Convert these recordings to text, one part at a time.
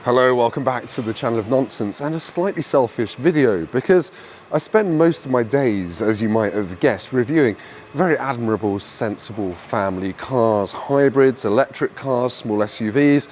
Hello, welcome back to the channel of nonsense and a slightly selfish video because I spend most of my days, as you might have guessed, reviewing very admirable, sensible family cars, hybrids, electric cars, small SUVs.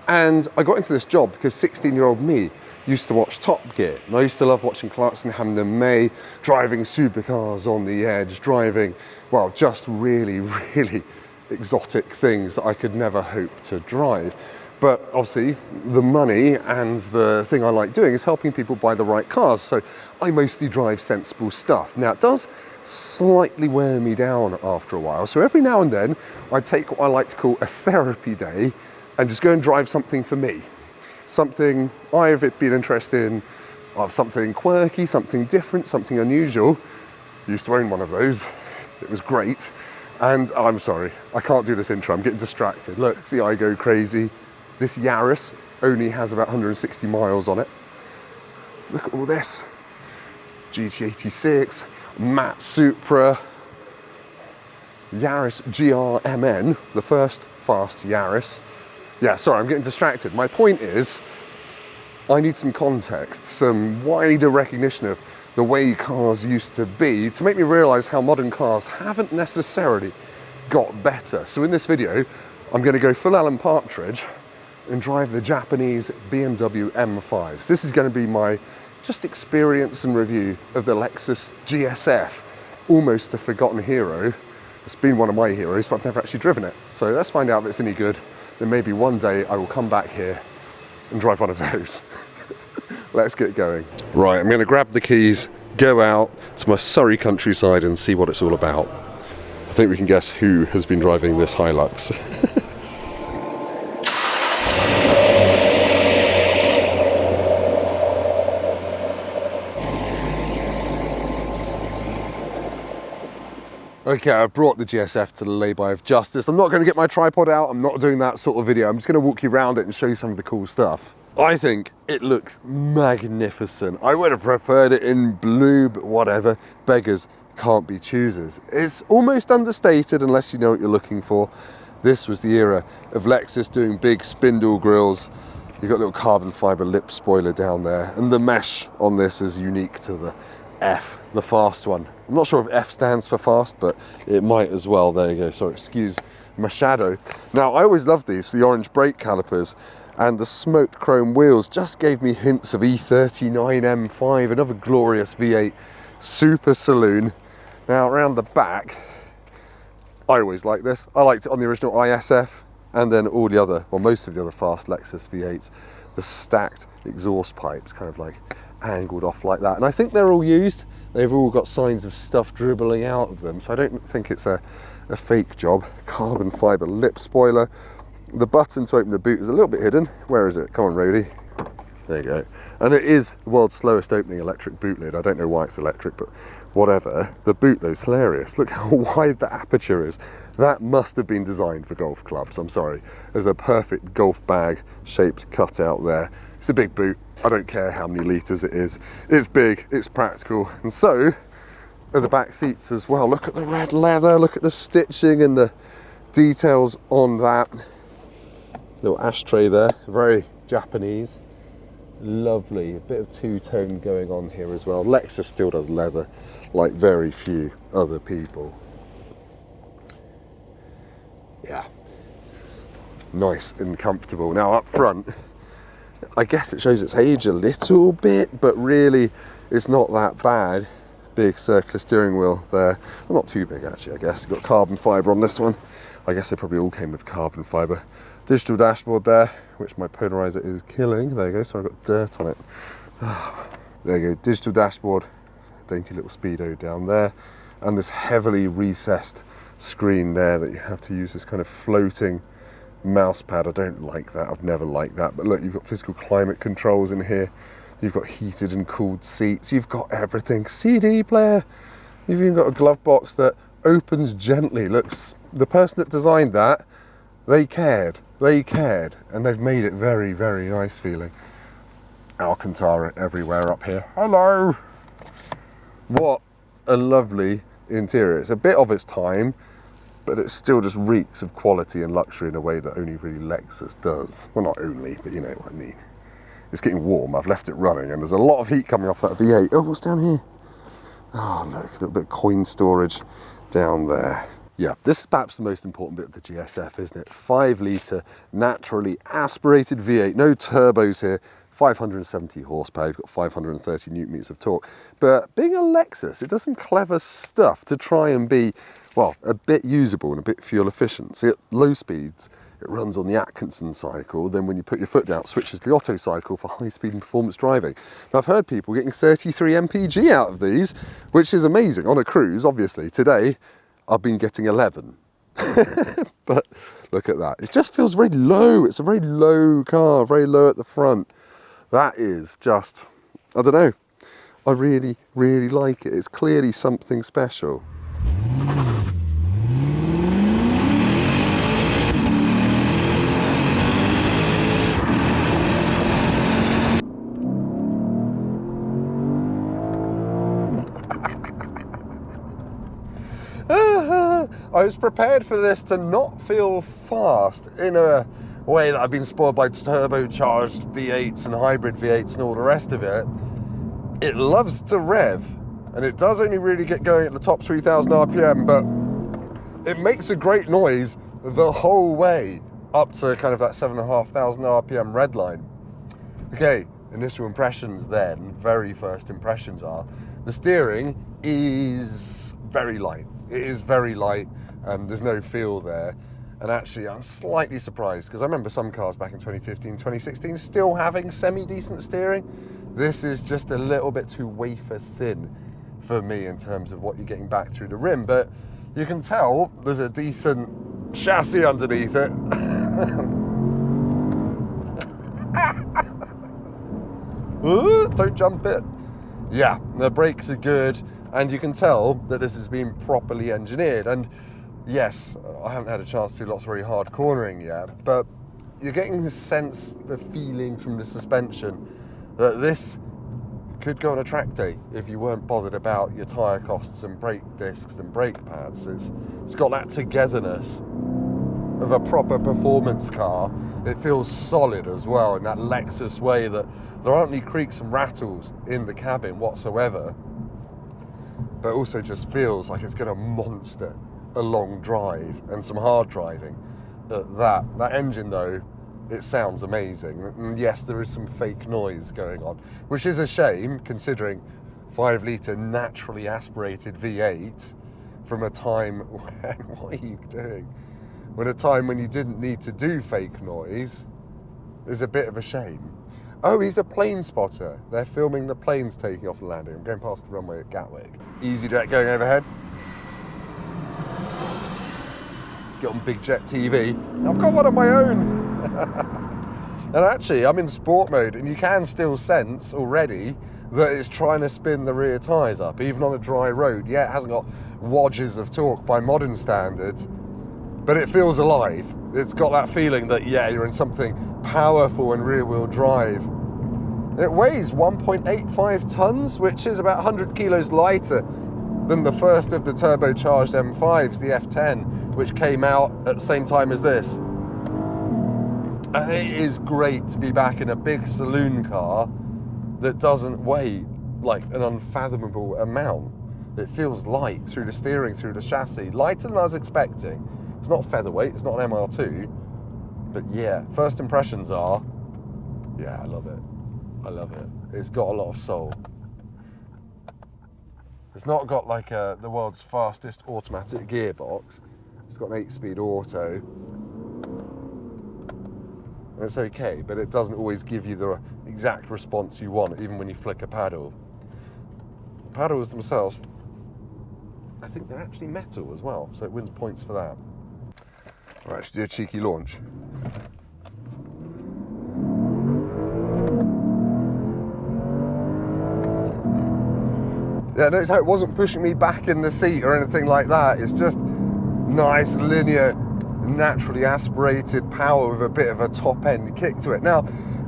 And I got into this job because 16-year-old me used to watch Top Gear. And I used to love watching Clarkson, Hamden, May, driving supercars on the edge, driving, well, just really, really exotic things that I could never hope to drive. But obviously the money and the thing I like doing is helping people buy the right cars. So I mostly drive sensible stuff. Now it does slightly wear me down after a while. So every now and then I take what I like to call a therapy day and just go and drive something for me. Something I've been interested in, something quirky, something different, something unusual. Used to own one of those. It was great. And I'm sorry, I can't do this intro, I'm getting distracted. Look, see, I go crazy. This Yaris only has about 160 miles on it. Look at all this. GT86, matte Supra, Yaris GR-MN, the first fast Yaris. Yeah, sorry, I'm getting distracted. My point is, I need some context, some wider recognition of the way cars used to be to make me realize how modern cars haven't necessarily got better. So in this video, I'm going to go full Alan Partridge and drive the Japanese BMW M5. So this is going to be my just experience and review of the Lexus GS F, almost a forgotten hero. It's been one of my heroes, but I've never actually driven it. So let's find out if it's any good. Then maybe one day I will come back here and drive one of those. Let's get going. Right, I'm going to grab the keys, go out to my Surrey countryside and see what it's all about. I think we can guess who has been driving this Hilux. Okay, I've brought the GSF to the lay-by of justice. I'm not going to get my tripod out, I'm not doing that sort of video. I'm just going to walk you around it and show you some of the cool stuff. I think it looks magnificent. I would have preferred it in blue, but whatever. Beggars can't be choosers. It's almost understated unless you know what you're looking for. This was the era of Lexus doing big spindle grills. You've got a little carbon fiber lip spoiler down there, and the mesh on this is unique to the F, the fast one. I'm not sure if F stands for fast, but it might as well. There you go. Sorry, excuse my shadow. Now, I always loved these, the orange brake calipers, and the smoked chrome wheels just gave me hints of E39 M5, another glorious V8 super saloon. Now, around the back, I always liked this. I liked it on the original ISF, and then all the other, well, most of the other fast Lexus V8s, the stacked exhaust pipes, kind of like angled off like that. And I think they're all used. They've all got signs of stuff dribbling out of them, so I don't think it's a fake job. Carbon fiber lip spoiler. The button to open the boot is a little bit hidden. Where is it? Come on, roadie. There you go. And it is the world's slowest opening electric boot lid. I don't know why it's electric, but whatever. The boot though is hilarious. Look how wide the aperture is. That must have been designed for golf clubs. I'm sorry. There's a perfect golf bag shaped cutout there. It's a big boot. I don't care how many litres it is. It's big, it's practical. And so are the back seats as well. Look at the red leather, look at the stitching and the details on that. Little ashtray there, very Japanese. Lovely, a bit of two-tone going on here as well. Lexus still does leather like very few other people. Yeah, nice and comfortable. Now up front, I guess it shows its age a little bit, but really it's not that bad. Big circular steering wheel there. Well, not too big actually, I guess. You've got carbon fibre on this one. I guess they probably all came with carbon fibre. Digital dashboard there, which my polarizer is killing. There you go, so I've got dirt on it. There you go, digital dashboard. Dainty little speedo down there. And this heavily recessed screen there that you have to use this kind of floating mouse pad. I don't like that, I've never liked that, but look, you've got physical climate controls in here, you've got heated and cooled seats, you've got everything, CD player, you've even got a glove box that opens gently. Looks, the person that designed that, they cared, and they've made it very, very nice feeling. Alcantara everywhere up here. Hello! What a lovely interior. It's a bit of its time, but it still just reeks of quality and luxury in a way that only really Lexus does. Well, not only, but you know what I mean. It's getting warm, I've left it running, and there's a lot of heat coming off that V8. Oh, what's down here? Oh, look, a little bit of coin storage down there. Yeah, this is perhaps the most important bit of the GS F, isn't it? 5 litre, naturally aspirated V8, no turbos here, 570 horsepower, you've got 530 newton meters of torque. But being a Lexus, it does some clever stuff to try and be, well, a bit usable and a bit fuel efficient. So at low speeds, it runs on the Atkinson cycle, then when you put your foot down, it switches to the Otto cycle for high speed and performance driving. Now I've heard people getting 33 mpg out of these, which is amazing. On a cruise, obviously, today, I've been getting 11. But look at that. It just feels very low. It's a very low car, very low at the front. That is just, I don't know. I really, really like it. It's clearly something special. I was prepared for this to not feel fast in a way that I've been spoiled by turbocharged V8s and hybrid V8s and all the rest of it. It loves to rev, and it does only really get going at the top 3,000 RPM, but it makes a great noise the whole way up to kind of that 7,500 RPM red line. Okay, initial impressions then, very first impressions are, the steering is very light. It is very light, there's no feel there. And actually, I'm slightly surprised, because I remember some cars back in 2015, 2016 still having semi-decent steering. This is just a little bit too wafer thin for me in terms of what you're getting back through the rim, but you can tell there's a decent chassis underneath it. Ooh, don't jump it. Yeah, the brakes are good, and you can tell that this has been properly engineered. And yes, I haven't had a chance to do lots of very hard cornering yet, but you're getting the sense, the feeling from the suspension that this could go on a track day if you weren't bothered about your tyre costs and brake discs and brake pads. It's got that togetherness of a proper performance car. It feels solid as well in that Lexus way, that there aren't any creaks and rattles in the cabin whatsoever, but also just feels like it's going to monster a long drive and some hard driving. That engine though, it sounds amazing. And yes, there is some fake noise going on, which is a shame considering 5 litre naturally aspirated V8 from a time when, what are you doing? When a time when you didn't need to do fake noise is a bit of a shame. Oh, he's a plane spotter. They're filming the planes taking off and landing. I'm going past the runway at Gatwick. EasyJet going overhead. Get on Big Jet TV. I've got one of my own. And actually, I'm in sport mode, and you can still sense already that it's trying to spin the rear tyres up, even on a dry road. Yeah, it hasn't got wadges of torque by modern standards, but it feels alive. It's got that feeling that, yeah, you're in something powerful and rear-wheel drive. It weighs 1.85 tons, which is about 100 kilos lighter than the first of the turbocharged M5s, the F10, which came out at the same time as this. And it is great to be back in a big saloon car that doesn't weigh like an unfathomable amount. It feels light through the steering, through the chassis, lighter than I was expecting. It's not featherweight, it's not an MR2, but yeah, first impressions are, yeah, I love it. I love it. It's got a lot of soul. It's not got like the world's fastest automatic gearbox. It's got an 8-speed auto. And it's okay, but it doesn't always give you the exact response you want, even when you flick a paddle. Paddles themselves, I think they're actually metal as well, so it wins points for that. All right, should we do a cheeky launch? Yeah, notice how it wasn't pushing me back in the seat or anything like that. It's just nice, linear, naturally aspirated power with a bit of a top-end kick to it. Now,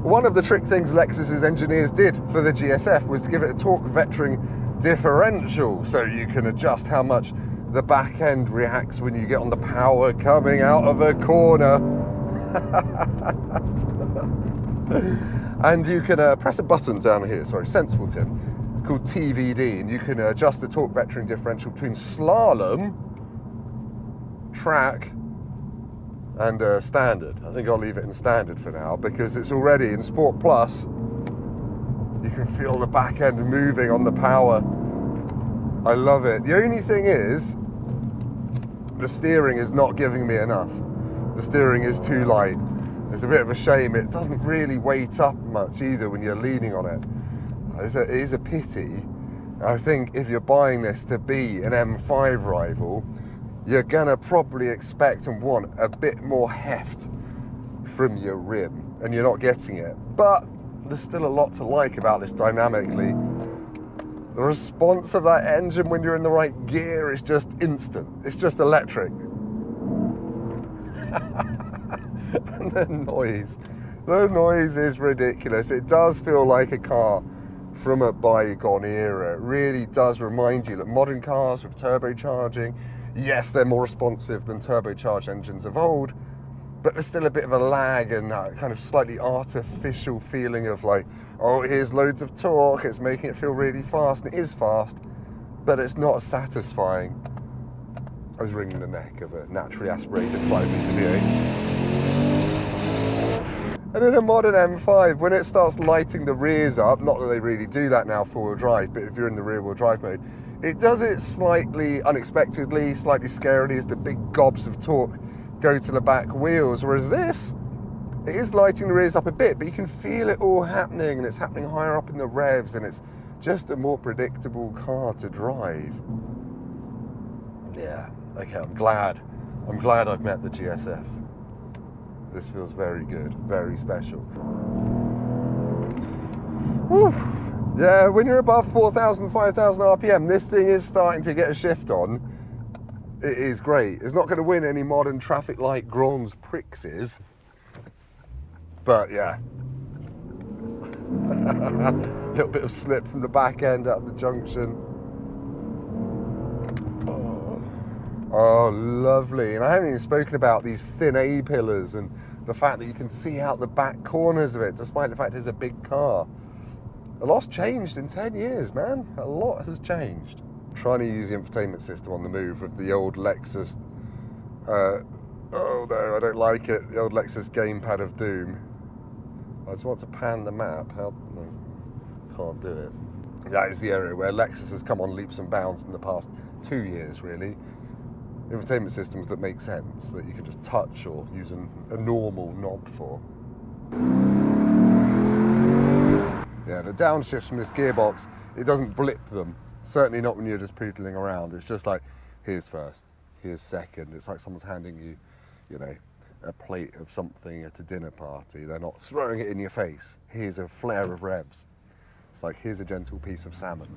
one of the trick things Lexus's engineers did for the GS F was to give it a torque vectoring differential, so you can adjust how much the back end reacts when you get on the power coming out of a corner. And you can press a button down here, sorry, sensible Tim, called TVD, and you can adjust the torque vectoring differential between slalom, track, and standard. I think I'll leave it in standard for now because it's already in Sport Plus. You can feel the back end moving on the power. I love it. The only thing is, the steering is not giving me enough. The steering is too light. It's a bit of a shame. It doesn't really weight up much either when you're leaning on it. It is a pity. I think if you're buying this to be an M5 rival, you're gonna probably expect and want a bit more heft from your rim, and you're not getting it. But there's still a lot to like about this dynamically. The response of that engine when you're in the right gear is just instant. It's just electric. And the noise. The noise is ridiculous. It does feel like a car from a bygone era. It really does remind you that modern cars with turbocharging, yes, they're more responsive than turbocharged engines of old, but there's still a bit of a lag and that kind of slightly artificial feeling of like, oh, here's loads of torque, it's making it feel really fast, and it is fast, but it's not as satisfying as wringing the neck of a naturally aspirated 5-litre V8. And in a modern M5, when it starts lighting the rears up, not that they really do that now four-wheel drive, but if you're in the rear-wheel drive mode, it does it slightly unexpectedly, slightly scarily as the big gobs of torque go to the back wheels, whereas this, it is lighting the rears up a bit, but you can feel it all happening, and it's happening higher up in the revs, and it's just a more predictable car to drive. Yeah, okay, I'm glad I've met the GS F. This feels very good, very special. Woo. Yeah, when you're above 4,000, 5,000 RPM, this thing is starting to get a shift on. It is great. It's not going to win any modern traffic light Grands Prixes, but yeah. A little bit of slip from the back end out of the junction. Oh, lovely. And I haven't even spoken about these thin A-pillars and the fact that you can see out the back corners of it, despite the fact it's a big car. A lot's changed in 10 years, man. A lot has changed. I'm trying to use the infotainment system on the move with the old Lexus. Oh no, I don't like it. The old Lexus gamepad of doom. I just want to pan the map. No, can't do it. That is the area where Lexus has come on leaps and bounds in the past 2 years, really. Infotainment systems that make sense, that you can just touch or use a normal knob for. Yeah, the downshifts from this gearbox, it doesn't blip them. Certainly not when you're just pootling around. It's just like, here's first, here's second. It's like someone's handing you, you know, a plate of something at a dinner party. They're not throwing it in your face. Here's a flare of revs. It's like, here's a gentle piece of salmon,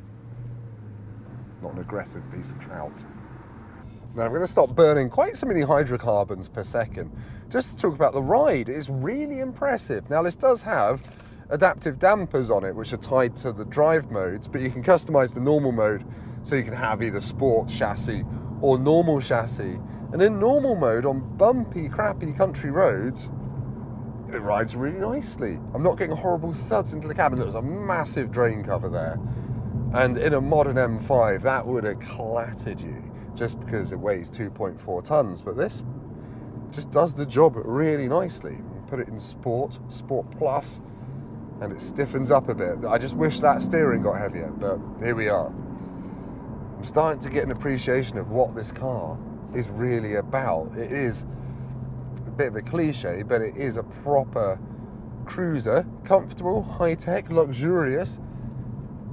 not an aggressive piece of trout. Now I'm going to stop burning quite so many hydrocarbons per second just to talk about the ride. It's really impressive. Now this does have adaptive dampers on it which are tied to the drive modes, but you can customize the normal mode so you can have either sport chassis or normal chassis. And in normal mode on bumpy, crappy country roads, it rides really nicely. I'm not getting horrible thuds into the cabin. There's a massive drain cover there. And in a modern M5, that would have clattered you just because it weighs 2.4 tons. But this just does the job really nicely. Put it in Sport Plus, and it stiffens up a bit. I just wish that steering got heavier, but here we are. I'm starting to get an appreciation of what this car is really about. It is a bit of a cliche, but it is a proper cruiser, comfortable, high-tech, luxurious,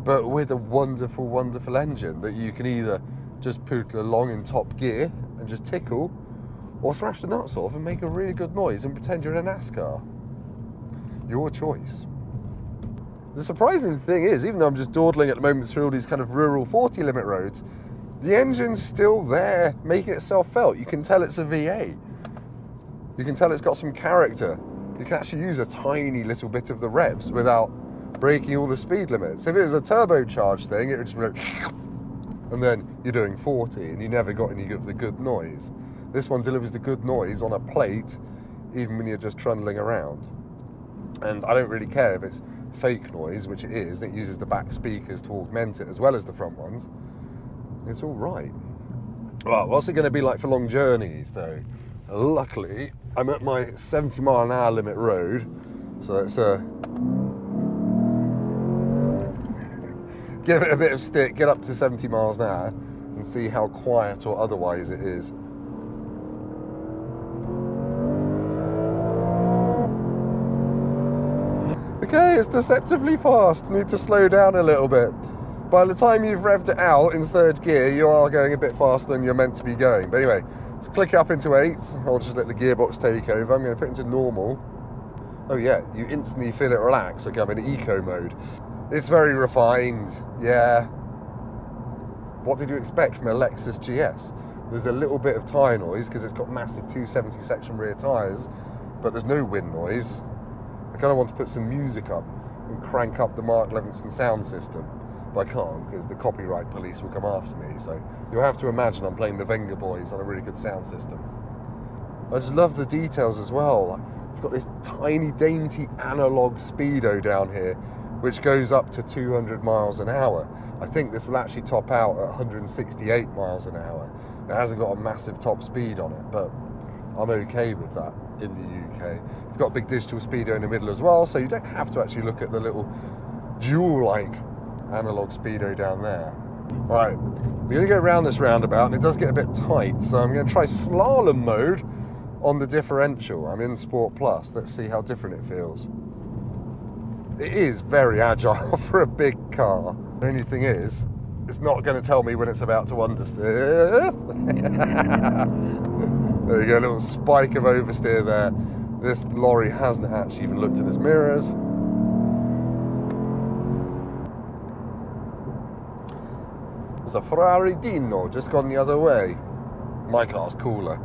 but with a wonderful, wonderful engine that you can either just pootle along in top gear and just tickle, or thrash the nuts off and make a really good noise and pretend you're in a NASCAR. Your choice. The surprising thing is, even though I'm just dawdling at the moment through all these kind of rural 40 limit roads, the engine's still there, making itself felt. You can tell it's a V8. You can tell it's got some character. You can actually use a tiny little bit of the revs without breaking all the speed limits. If it was a turbocharged thing, it would just be like, and then you're doing 40 and you never got any of the good noise. This one delivers the good noise on a plate, even when you're just trundling around. And I don't really care if it's fake noise, which it is. It uses the back speakers to augment it as well as the front ones. It's all right. Well, what's it going to be like for long journeys, though? Luckily, I'm at my 70 mile an hour limit road, so let's give it a bit of stick, get up to 70 miles an hour, and see how quiet or otherwise it is. Okay, it's deceptively fast. Need to slow down a little bit. By the time you've revved it out in third gear, you are going a bit faster than you're meant to be going. But anyway, let's click it up into 8th. I'll just let the gearbox take over. I'm going to put it into normal. Oh yeah, you instantly feel it relax. Okay, I'm in eco mode. It's very refined, yeah. What did you expect from a Lexus GS? There's a little bit of tyre noise because it's got massive 270 section rear tyres, but there's no wind noise. I kind of want to put some music up and crank up the Mark Levinson sound system, but I can't because the copyright police will come after me. So you'll have to imagine I'm playing the Venga Boys on a really good sound system. I just love the details as well. I've got this tiny, dainty analog speedo down here, which goes up to 200 miles an hour. I think this will actually top out at 168 miles an hour. It hasn't got a massive top speed on it, but I'm okay with that in the UK. We've got a big digital speedo in the middle as well, so you don't have to actually look at the little jewel-like analog speedo down there. Right, we're going to go around this roundabout, and it does get a bit tight, so I'm going to try slalom mode on the differential. I'm in Sport Plus. Let's see how different it feels. It is very agile for a big car. The only thing is, it's not going to tell me when it's about to understeer. There you go, a little spike of oversteer there. This lorry hasn't actually even looked at its mirrors. There's a Ferrari Dino just gone the other way. My car's cooler.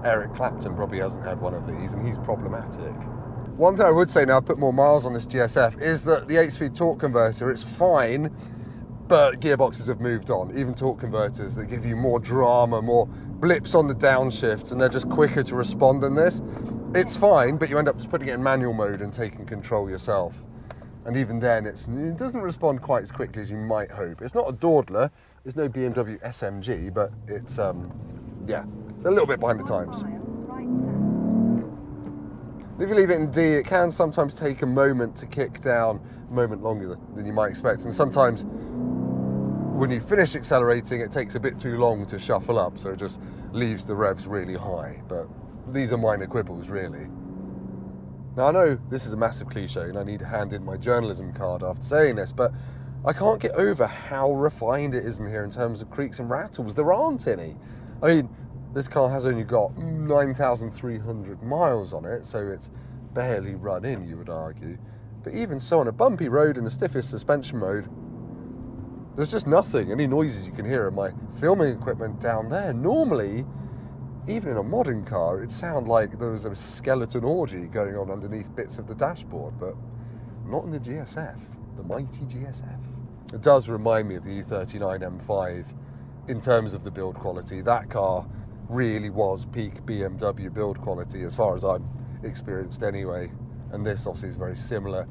Eric Clapton probably hasn't had one of these, and he's problematic. One thing I would say now, I've put more miles on this GS F, is that the 8-speed torque converter, it's fine, but gearboxes have moved on. Even torque converters that give you more drama, more blips on the downshifts, and they're just quicker to respond than this. It's fine, but you end up just putting it in manual mode and taking control yourself. And even then, it doesn't respond quite as quickly as you might hope. It's not a dawdler, it's no BMW SMG, but it's, yeah, it's a little bit behind the times. If you leave it in D, it can sometimes take a moment to kick down, a moment longer than you might expect. And sometimes when you finish accelerating, it takes a bit too long to shuffle up, so it just leaves the revs really high. But these are minor quibbles, really. Now, I know this is a massive cliche, and I need to hand in my journalism card after saying this, but I can't get over how refined it is in here in terms of creaks and rattles. There aren't any. I mean, this car has only got 9,300 miles on it, so it's barely run in, you would argue. But even so, on a bumpy road in the stiffest suspension mode, there's just nothing. Any noises you can hear in my filming equipment down there. Normally, even in a modern car, it'd sound like there was a skeleton orgy going on underneath bits of the dashboard, but not in the GS F, the mighty GS F. It does remind me of the E39 M5 in terms of the build quality. That car really was peak BMW build quality as far as I'm experienced anyway, and this obviously is a very similar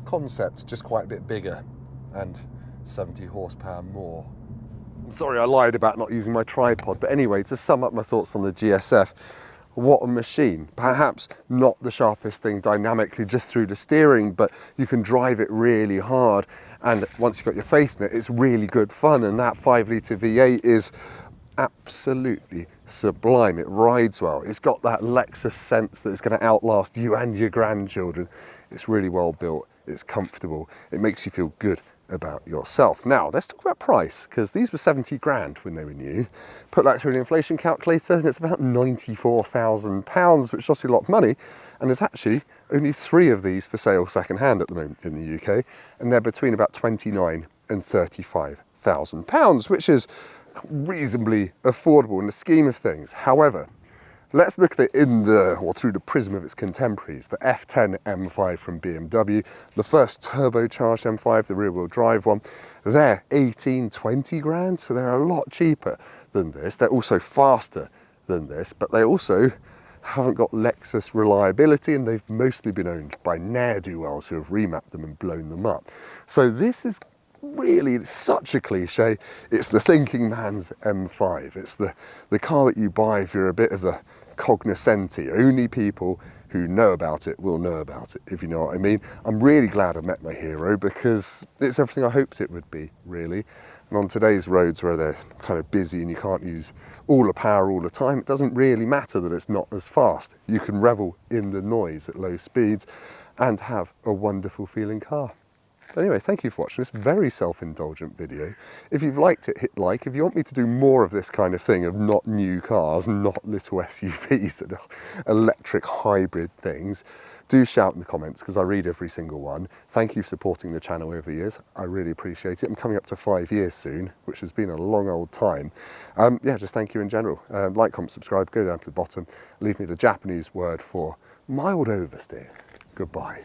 concept, just quite a bit bigger and 70 horsepower more. I'm sorry I lied about not using my tripod, but anyway, to sum up my thoughts on the GS F, what a machine. Perhaps not the sharpest thing dynamically just through the steering, but you can drive it really hard, and once you've got your faith in it, it's really good fun, and that 5-litre V8 is absolutely sublime. It rides well. It's got that Lexus sense that it's going to outlast you and your grandchildren. It's really well built. It's comfortable. It makes you feel good about yourself. Now, let's talk about price, because these were 70 grand when they were new. Put that through an inflation calculator, and it's about £94,000, which is obviously a lot of money. And there's actually only 3 of these for sale second-hand at the moment in the UK, and they're between about £29,000 and £35,000, which is reasonably affordable in the scheme of things. However, let's look at it through the prism of its contemporaries. The F10 M5 from BMW, the first turbocharged M5, the rear-wheel drive one. They're 18, 20 grand, so they're a lot cheaper than this. They're also faster than this, but they also haven't got Lexus reliability, and they've mostly been owned by ne'er-do-wells who have remapped them and blown them up. So this is really such a cliche. It's the thinking man's M5. It's the car that you buy if you're a bit of the cognoscenti. Only people who know about it will know about it, if you know what I mean. I'm really glad I met my hero because it's everything I hoped it would be, really. And on today's roads where they're kind of busy and you can't use all the power all the time, it doesn't really matter that it's not as fast. You can revel in the noise at low speeds and have a wonderful feeling car. Anyway, thank you for watching this very self-indulgent video. If you've liked it, hit like. If you want me to do more of this kind of thing, of not new cars, not little SUVs and electric hybrid things, do shout in the comments because I read every single one. Thank you for supporting the channel over the years. I really appreciate it. I'm coming up to 5 years soon, which has been a long old time. Yeah, just thank you in general. Like, comment, subscribe, go down to the bottom. Leave me the Japanese word for mild oversteer. Goodbye.